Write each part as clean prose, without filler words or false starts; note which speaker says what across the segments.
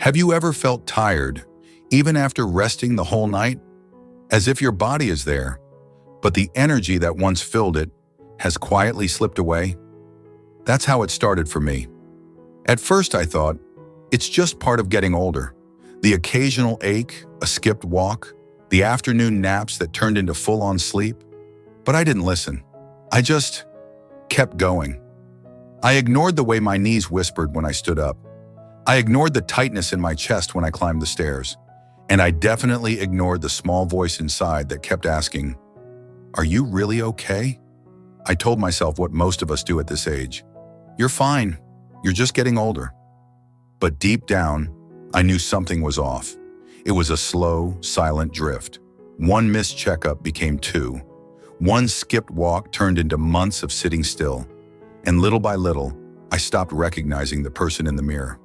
Speaker 1: Have you ever felt tired, even after resting the whole night? As if your body is there, but the energy that once filled it has quietly slipped away? That's how it started for me. At first I thought, it's just part of getting older. The occasional ache, a skipped walk, the afternoon naps that turned into full-on sleep. But I didn't listen. I just kept going. I ignored the way my knees whispered when I stood up. I ignored the tightness in my chest when I climbed the stairs. And I definitely ignored the small voice inside that kept asking, "Are you really okay?" I told myself what most of us do at this age. You're fine. You're just getting older. But deep down, I knew something was off. It was a slow, silent drift. One missed checkup became two. One skipped walk turned into months of sitting still. And little by little, I stopped recognizing the person in the mirror.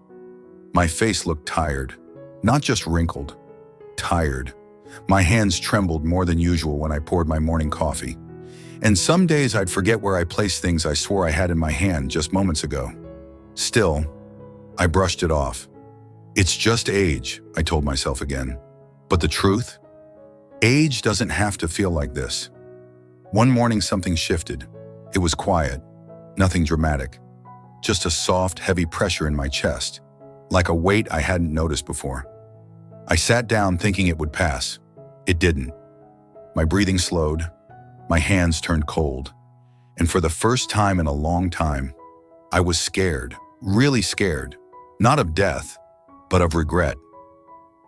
Speaker 1: My face looked tired, not just wrinkled, tired. My hands trembled more than usual when I poured my morning coffee. And some days I'd forget where I placed things I swore I had in my hand just moments ago. Still, I brushed it off. It's just age, I told myself again. But the truth? Age doesn't have to feel like this. One morning something shifted. It was quiet, nothing dramatic. Just a soft, heavy pressure in my chest, like a weight I hadn't noticed before. I sat down thinking it would pass. It didn't. My breathing slowed, my hands turned cold, and for the first time in a long time, I was scared, really scared, not of death, but of regret.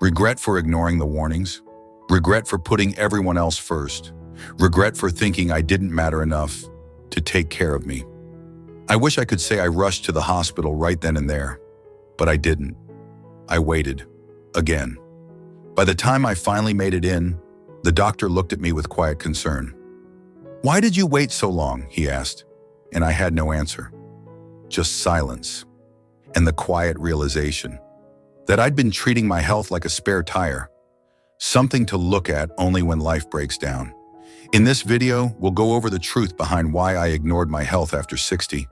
Speaker 1: Regret for ignoring the warnings, regret for putting everyone else first, regret for thinking I didn't matter enough to take care of me. I wish I could say I rushed to the hospital right then and there, but I didn't. I waited, again. By the time I finally made it in, the doctor looked at me with quiet concern. "Why did you wait so long?" he asked, and I had no answer. Just silence, and the quiet realization that I'd been treating my health like a spare tire, something to look at only when life breaks down. In this video, we'll go over the truth behind why I ignored my health after 60,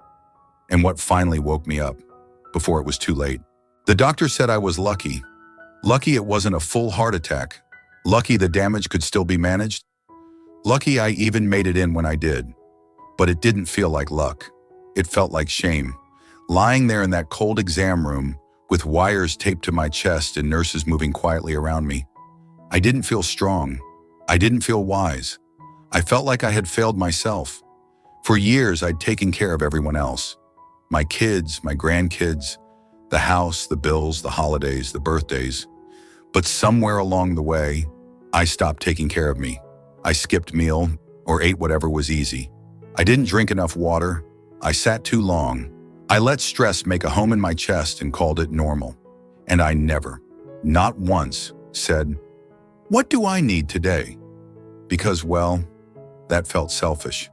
Speaker 1: and what finally woke me up, before it was too late. The doctor said I was lucky. Lucky it wasn't a full heart attack. Lucky the damage could still be managed. Lucky I even made it in when I did. But it didn't feel like luck. It felt like shame. Lying there in that cold exam room, with wires taped to my chest and nurses moving quietly around me, I didn't feel strong. I didn't feel wise. I felt like I had failed myself. For years, I'd taken care of everyone else. My kids, my grandkids, the house, the bills, the holidays, the birthdays. But somewhere along the way, I stopped taking care of me. I skipped meal or ate whatever was easy. I didn't drink enough water. I sat too long. I let stress make a home in my chest and called it normal. And I never, not once, said, "What do I need today?" Because, well, that felt selfish.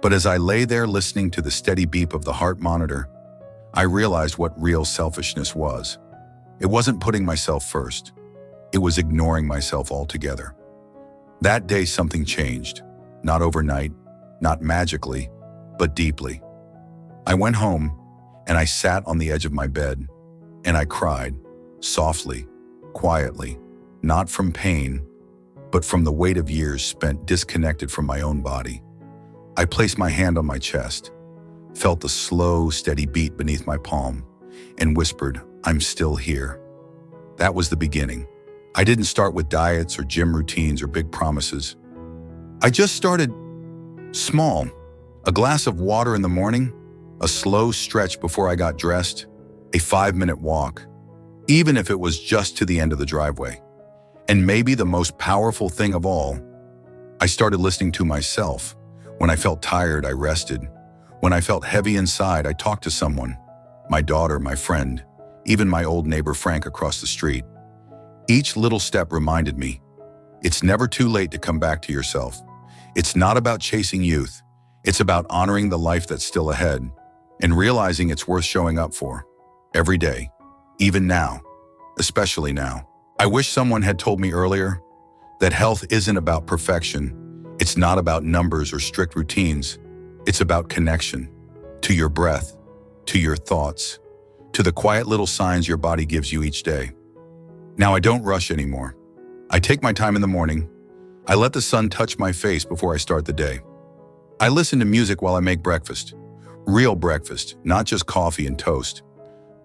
Speaker 1: But as I lay there listening to the steady beep of the heart monitor, I realized what real selfishness was. It wasn't putting myself first. It was ignoring myself altogether. That day something changed. Not overnight, not magically, but deeply. I went home and I sat on the edge of my bed and I cried, softly, quietly, not from pain, but from the weight of years spent disconnected from my own body. I placed my hand on my chest, felt the slow, steady beat beneath my palm, and whispered, "I'm still here." That was the beginning. I didn't start with diets or gym routines or big promises. I just started small. A glass of water in the morning, a slow stretch before I got dressed, a 5-minute walk, even if it was just to the end of the driveway. And maybe the most powerful thing of all, I started listening to myself. When I felt tired, I rested. When I felt heavy inside, I talked to someone, my daughter, my friend, even my old neighbor Frank across the street. Each little step reminded me, it's never too late to come back to yourself. It's not about chasing youth. It's about honoring the life that's still ahead and realizing it's worth showing up for every day, even now, especially now. I wish someone had told me earlier that health isn't about perfection. It's not about numbers or strict routines. It's about connection to your breath, to your thoughts, to the quiet little signs your body gives you each day. Now I don't rush anymore. I take my time in the morning. I let the sun touch my face before I start the day. I listen to music while I make breakfast. Real breakfast, not just coffee and toast.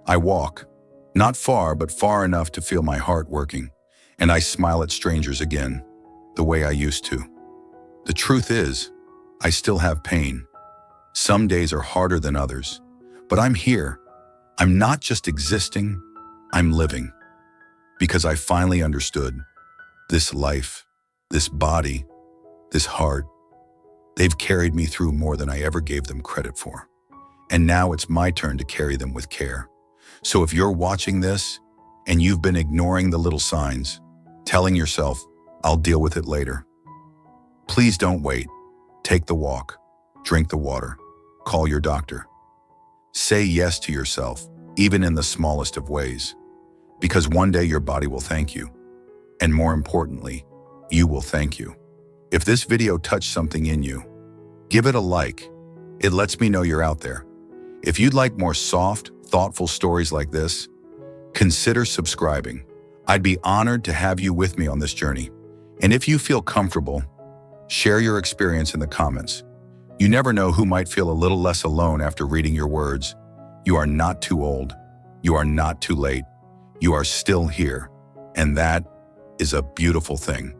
Speaker 1: I walk, not far, but far enough to feel my heart working. And I smile at strangers again, the way I used to. The truth is, I still have pain. Some days are harder than others, but I'm here. I'm not just existing, I'm living. Because I finally understood this life, this body, this heart. They've carried me through more than I ever gave them credit for. And now it's my turn to carry them with care. So if you're watching this and you've been ignoring the little signs, telling yourself, I'll deal with it later, please don't wait. Take the walk, drink the water, call your doctor. Say yes to yourself, even in the smallest of ways, because one day your body will thank you. And more importantly, you will thank you. If this video touched something in you, give it a like. It lets me know you're out there. If you'd like more soft, thoughtful stories like this, consider subscribing. I'd be honored to have you with me on this journey. And if you feel comfortable, share your experience in the comments. You never know who might feel a little less alone after reading your words. You are not too old. You are not too late. You are still here. And that is a beautiful thing.